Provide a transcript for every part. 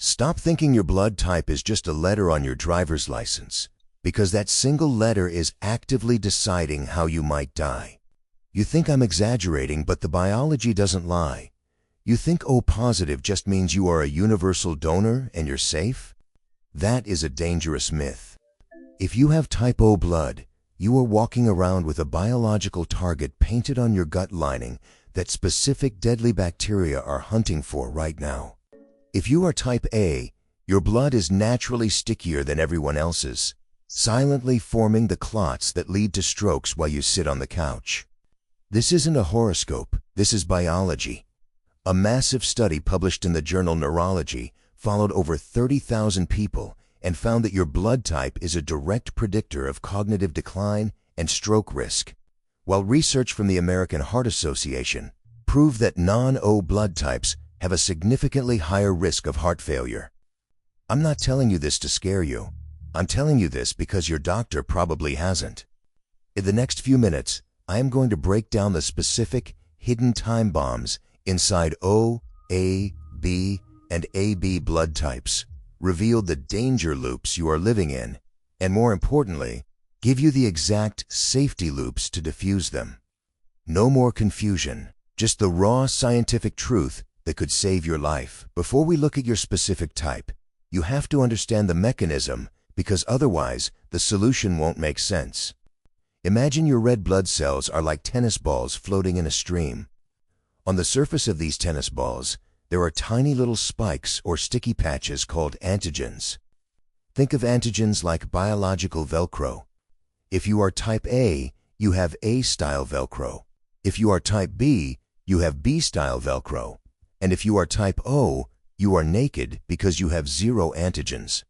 Stop thinking your blood type is just a letter on your driver's license, because that single letter is actively deciding how you might die. You think I'm exaggerating, but the biology doesn't lie. You think O positive just means you are a universal donor and you're safe? That is a dangerous myth. If you have type O blood, you are walking around with a biological target painted on your gut lining that specific deadly bacteria are hunting for right now. If you are type A, your blood is naturally stickier than everyone else's, silently forming the clots that lead to strokes while you sit on the couch. This isn't a horoscope, this is biology. A massive study published in the journal Neurology followed over 30,000 people and found that your blood type is a direct predictor of cognitive decline and stroke risk, while research from the American Heart Association proved that non-O blood types have a significantly higher risk of heart failure. I'm not telling you this to scare you. I'm telling you this because your doctor probably hasn't. In the next few minutes, I am going to break down the specific hidden time bombs inside O, A, B, and AB blood types, reveal the danger loops you are living in, and more importantly, give you the exact safety loops to diffuse them. No more confusion, just the raw scientific truth that could save your life. Before we look at your specific type, you have to understand the mechanism, because otherwise the solution won't make sense. Imagine your red blood cells are like tennis balls floating in a stream. On the surface of these tennis balls, there are tiny little spikes or sticky patches called antigens. Think of antigens like biological Velcro. If you are type A, you have A-style Velcro. If you are type B, you have B-style Velcro. And if you are type O, you are naked because you have 0 antigens.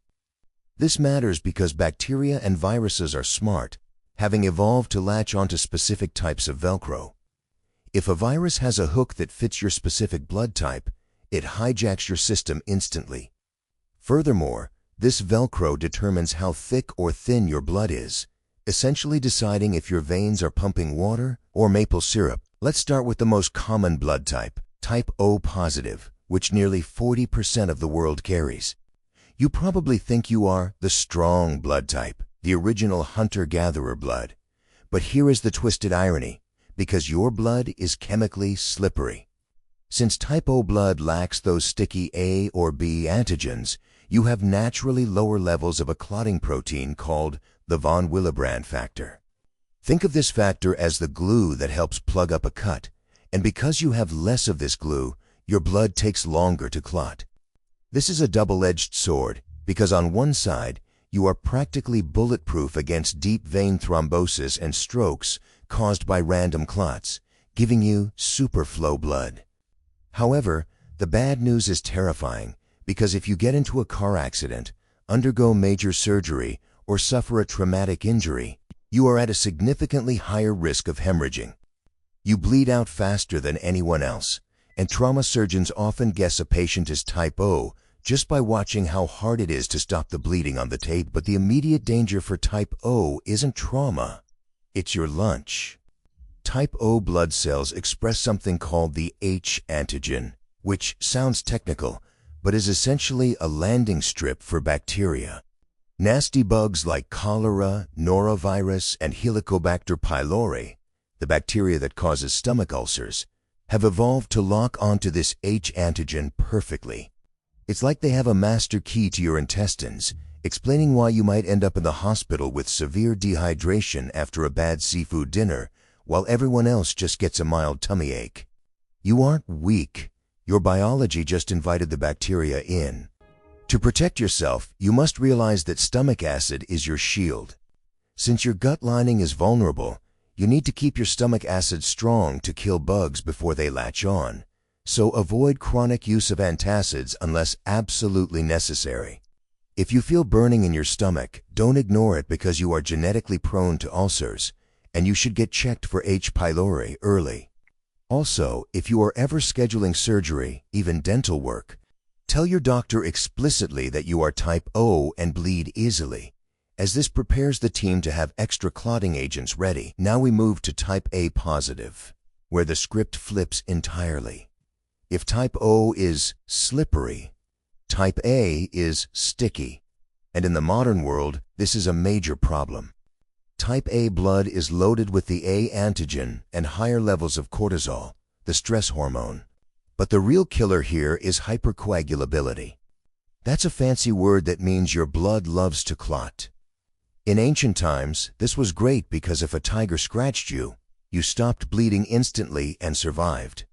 This matters because bacteria and viruses are smart, having evolved to latch onto specific types of Velcro. If a virus has a hook that fits your specific blood type, it hijacks your system instantly. Furthermore, this Velcro determines how thick or thin your blood is, essentially deciding if your veins are pumping water or maple syrup. Let's start with the most common blood type, type O positive, which nearly 40% of the world carries. You probably think you are the strong blood type, the original hunter-gatherer blood. But here is the twisted irony, because your blood is chemically slippery. Since type O blood lacks those sticky A or B antigens, you have naturally lower levels of a clotting protein called the von Willebrand factor. Think of this factor as the glue that helps plug up a cut, and because you have less of this glue, your blood takes longer to clot. This is a double-edged sword, because on one side, you are practically bulletproof against deep vein thrombosis and strokes caused by random clots, giving you superflow blood. However, the bad news is terrifying, because if you get into a car accident, undergo major surgery, or suffer a traumatic injury, you are at a significantly higher risk of hemorrhaging. You bleed out faster than anyone else, and trauma surgeons often guess a patient is type O just by watching how hard it is to stop the bleeding on the tape. But the immediate danger for type O isn't trauma, it's your lunch. Type O blood cells express something called the H-antigen, which sounds technical, but is essentially a landing strip for bacteria. Nasty bugs like cholera, norovirus, and Helicobacter pylori, the bacteria that causes stomach ulcers, have evolved to lock onto this H-antigen perfectly. It's like they have a master key to your intestines, explaining why you might end up in the hospital with severe dehydration after a bad seafood dinner, while everyone else just gets a mild tummy ache. You aren't weak. Your biology just invited the bacteria in. To protect yourself, you must realize that stomach acid is your shield. Since your gut lining is vulnerable, you need to keep your stomach acid strong to kill bugs before they latch on. So avoid chronic use of antacids unless absolutely necessary. If you feel burning in your stomach, don't ignore it because you are genetically prone to ulcers, and you should get checked for H. pylori early. Also, if you are ever scheduling surgery, even dental work, tell your doctor explicitly that you are type O and bleed easily, as this prepares the team to have extra clotting agents ready. Now we move to type A positive, where the script flips entirely. If type O is slippery, Type A is sticky, and in the modern world, this is a major problem. Type A blood is loaded with the H-antigen and higher levels of cortisol, the stress hormone. But the real killer here is hypercoagulability. That's a fancy word that means your blood loves to clot. In ancient times, this was great because if a tiger scratched you, you stopped bleeding instantly and survived.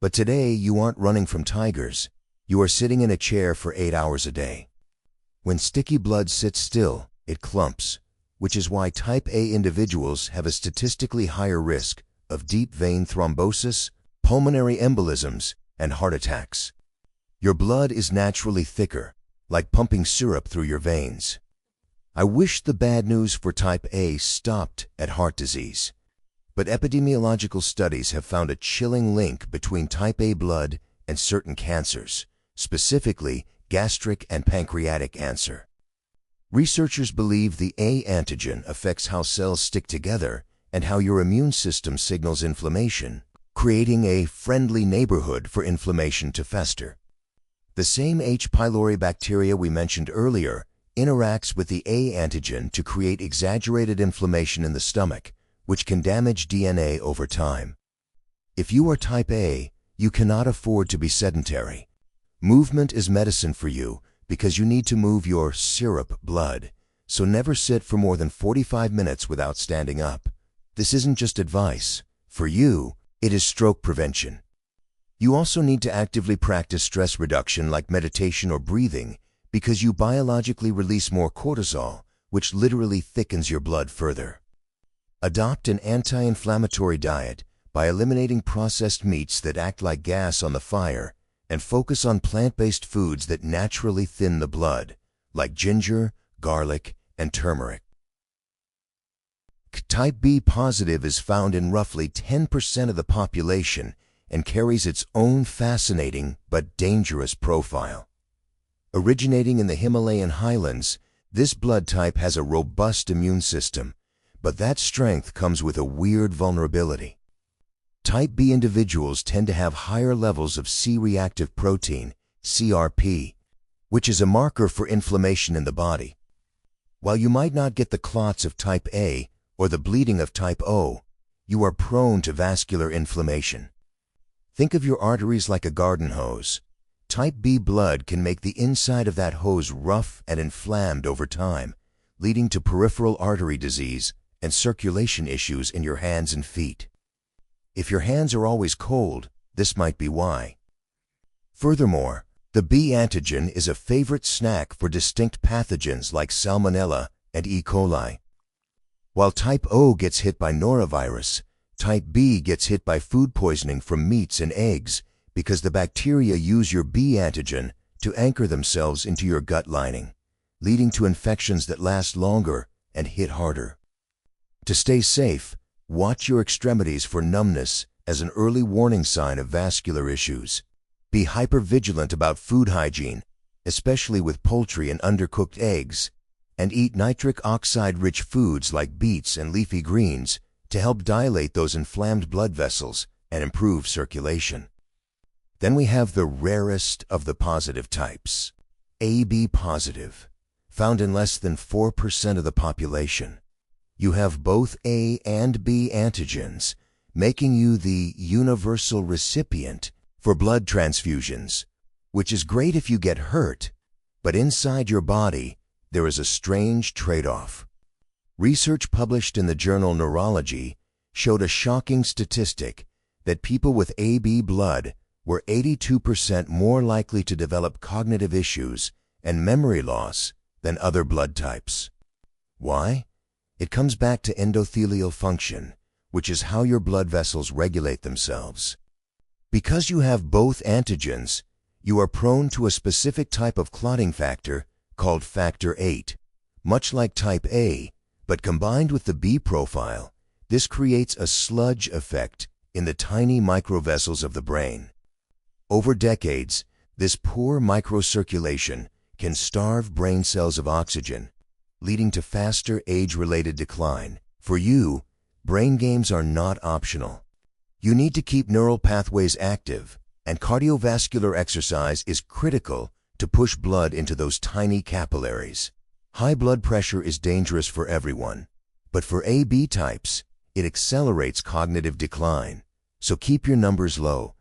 But today, you aren't running from tigers. You are sitting in a chair for 8 hours a day. When sticky blood sits still, it clumps, which is why type A individuals have a statistically higher risk of deep vein thrombosis, pulmonary embolisms, and heart attacks. Your blood is naturally thicker, like pumping syrup through your veins. I wish the bad news for type A stopped at heart disease. But epidemiological studies have found a chilling link between type A blood and certain cancers, specifically gastric and pancreatic cancer. Researchers believe the H-antigen affects how cells stick together and how your immune system signals inflammation, creating a friendly neighborhood for inflammation to fester. The same H. pylori bacteria we mentioned earlier interacts with the H-antigen to create exaggerated inflammation in the stomach, which can damage DNA over time. If you are type A, you cannot afford to be sedentary. Movement is medicine for you because you need to move your syrup blood, so never sit for more than 45 minutes without standing up. This isn't just advice. For you, it is stroke prevention. You also need to actively practice stress reduction like meditation or breathing because you biologically release more cortisol, which literally thickens your blood further. Adopt an anti-inflammatory diet by eliminating processed meats that act like gas on the fire and focus on plant-based foods that naturally thin the blood, like ginger, garlic, and turmeric. Type B positive is found in roughly 10% of the population and carries its own fascinating but dangerous profile. Originating in the Himalayan highlands, this blood type has a robust immune system, but that strength comes with a weird vulnerability. Type B individuals tend to have higher levels of C-reactive protein, CRP, which is a marker for inflammation in the body. While you might not get the clots of type A or the bleeding of type O, you are prone to vascular inflammation. Think of your arteries like a garden hose. Type B blood can make the inside of that hose rough and inflamed over time, leading to peripheral artery disease and circulation issues in your hands and feet. If your hands are always cold, this might be why. Furthermore, the B antigen is a favorite snack for distinct pathogens like Salmonella and E. coli. While type O gets hit by norovirus, type B gets hit by food poisoning from meats and eggs because the bacteria use your B antigen to anchor themselves into your gut lining, leading to infections that last longer and hit harder. To stay safe, watch your extremities for numbness as an early warning sign of vascular issues. Be hypervigilant about food hygiene, especially with poultry and undercooked eggs, and eat nitric oxide-rich foods like beets and leafy greens to help dilate those inflamed blood vessels and improve circulation. Then we have the rarest of the positive types, AB positive, found in less than 4% of the population. You have both A and B antigens, making you the universal recipient for blood transfusions, which is great if you get hurt, but inside your body, there is a strange trade-off. Research published in the journal Neurology showed a shocking statistic that people with AB blood were 82% more likely to develop cognitive issues and memory loss than other blood types. Why? It comes back to endothelial function, which is how your blood vessels regulate themselves. Because you have both antigens, you are prone to a specific type of clotting factor called factor VIII. Much like type A, but combined with the B profile, this creates a sludge effect in the tiny microvessels of the brain. Over decades, this poor microcirculation can starve brain cells of oxygen, leading to faster age-related decline. For you, brain games are not optional. You need to keep neural pathways active, and cardiovascular exercise is critical to push blood into those tiny capillaries. High blood pressure is dangerous for everyone, but for AB types, it accelerates cognitive decline, so keep your numbers low.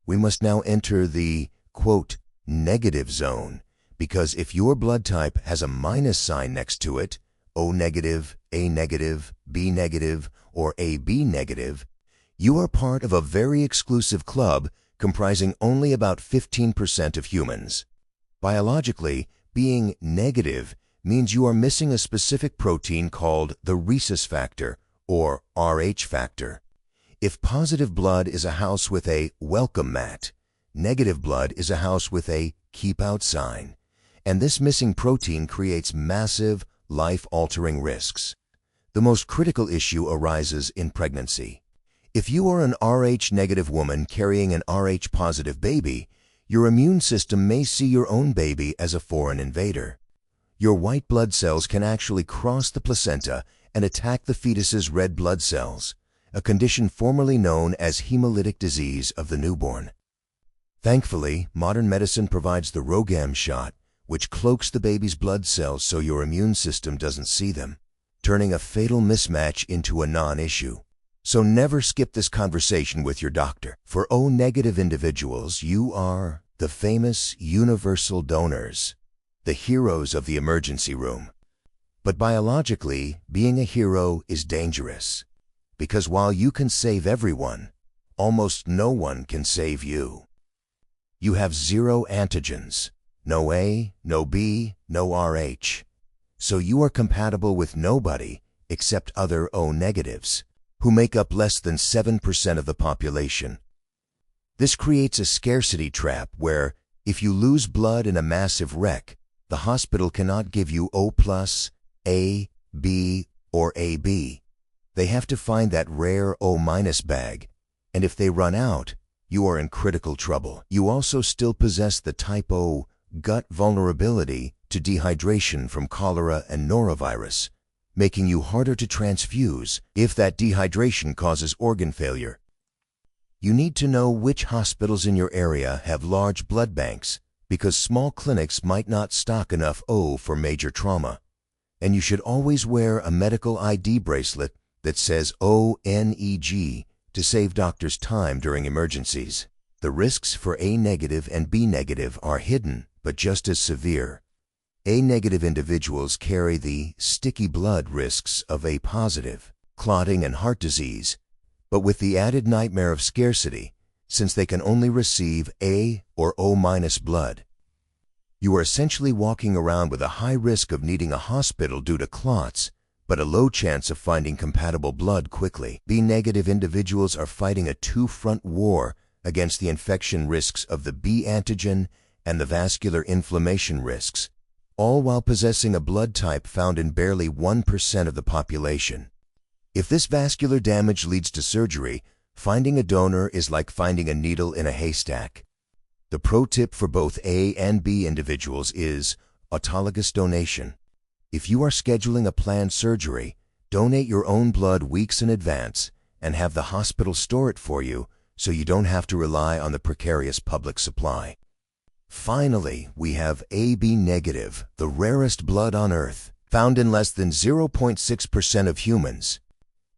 We must now enter the, quote, negative zone, because if your blood type has a minus sign next to it, O negative, A negative, B negative, or AB negative, you are part of a very exclusive club comprising only about 15% of humans. Biologically, being negative means you are missing a specific protein called the rhesus factor, or Rh factor. If positive blood is a house with a welcome mat, negative blood is a house with a keep out sign, and this missing protein creates massive, life-altering risks. The most critical issue arises in pregnancy. If you are an Rh-negative woman carrying an Rh-positive baby, your immune system may see your own baby as a foreign invader. Your white blood cells can actually cross the placenta and attack the fetus's red blood cells, a condition formerly known as hemolytic disease of the newborn. Thankfully, modern medicine provides the RhoGAM shot, which cloaks the baby's blood cells so your immune system doesn't see them, turning a fatal mismatch into a non-issue. So never skip this conversation with your doctor. For O-negative individuals, you are the famous universal donors, the heroes of the emergency room. But biologically, being a hero is dangerous, because while you can save everyone, almost no one can save you. You have 0 antigens, no A, no B, no Rh. So you are compatible with nobody except other O-negatives, who make up less than 7% of the population. This creates a scarcity trap where, if you lose blood in a massive wreck, the hospital cannot give you O+, A, B, or AB. They have to find that rare O- bag, and if they run out, you are in critical trouble. You also still possess the type O gut vulnerability to dehydration from cholera and norovirus, making you harder to transfuse if that dehydration causes organ failure. You need to know which hospitals in your area have large blood banks, because small clinics might not stock enough O for major trauma. And you should always wear a medical ID bracelet that says ONEG to save doctors time during emergencies. The risks for A-negative and B-negative are hidden, but just as severe. A-negative individuals carry the sticky blood risks of A-positive, clotting and heart disease, but with the added nightmare of scarcity, since they can only receive A or O- blood. You are essentially walking around with a high risk of needing a hospital due to clots, but a low chance of finding compatible blood quickly. B-negative individuals are fighting a two-front war against the infection risks of the B-antigen and the vascular inflammation risks, all while possessing a blood type found in barely 1% of the population. If this vascular damage leads to surgery, finding a donor is like finding a needle in a haystack. The pro tip for both A and B individuals is autologous donation. If you are scheduling a planned surgery, donate your own blood weeks in advance and have the hospital store it for you so you don't have to rely on the precarious public supply. Finally, we have AB negative, the rarest blood on Earth, found in less than 0.6% of humans.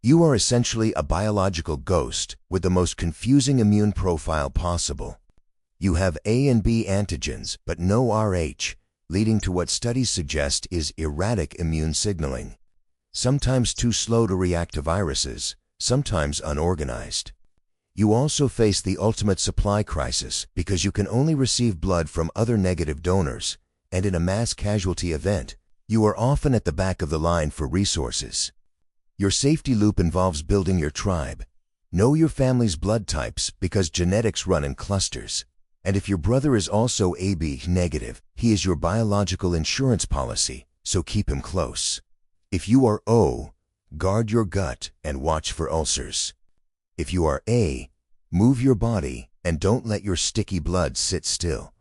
You are essentially a biological ghost with the most confusing immune profile possible. You have A and B antigens, but no Rh, leading to what studies suggest is erratic immune signaling, sometimes too slow to react to viruses, sometimes unorganized. You also face the ultimate supply crisis because you can only receive blood from other negative donors, and in a mass casualty event, you are often at the back of the line for resources. Your safety loop involves building your tribe. Know your family's blood types because genetics run in clusters. And if your brother is also AB negative, he is your biological insurance policy, so keep him close. If you are O, guard your gut and watch for ulcers. If you are A, move your body and don't let your sticky blood sit still.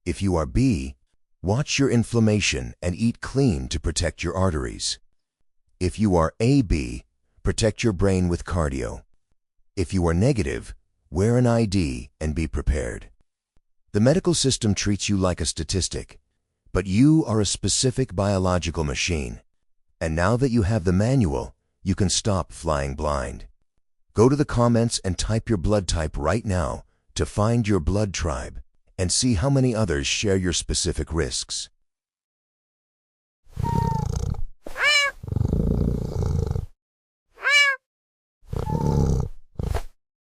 If you are B, watch your inflammation and eat clean to protect your arteries. If you are AB, protect your brain with cardio. If you are negative, wear an ID and be prepared. The medical system treats you like a statistic, but you are a specific biological machine. And now that you have the manual, you can stop flying blind. Go to the comments and type your blood type right now to find your blood tribe and see how many others share your specific risks.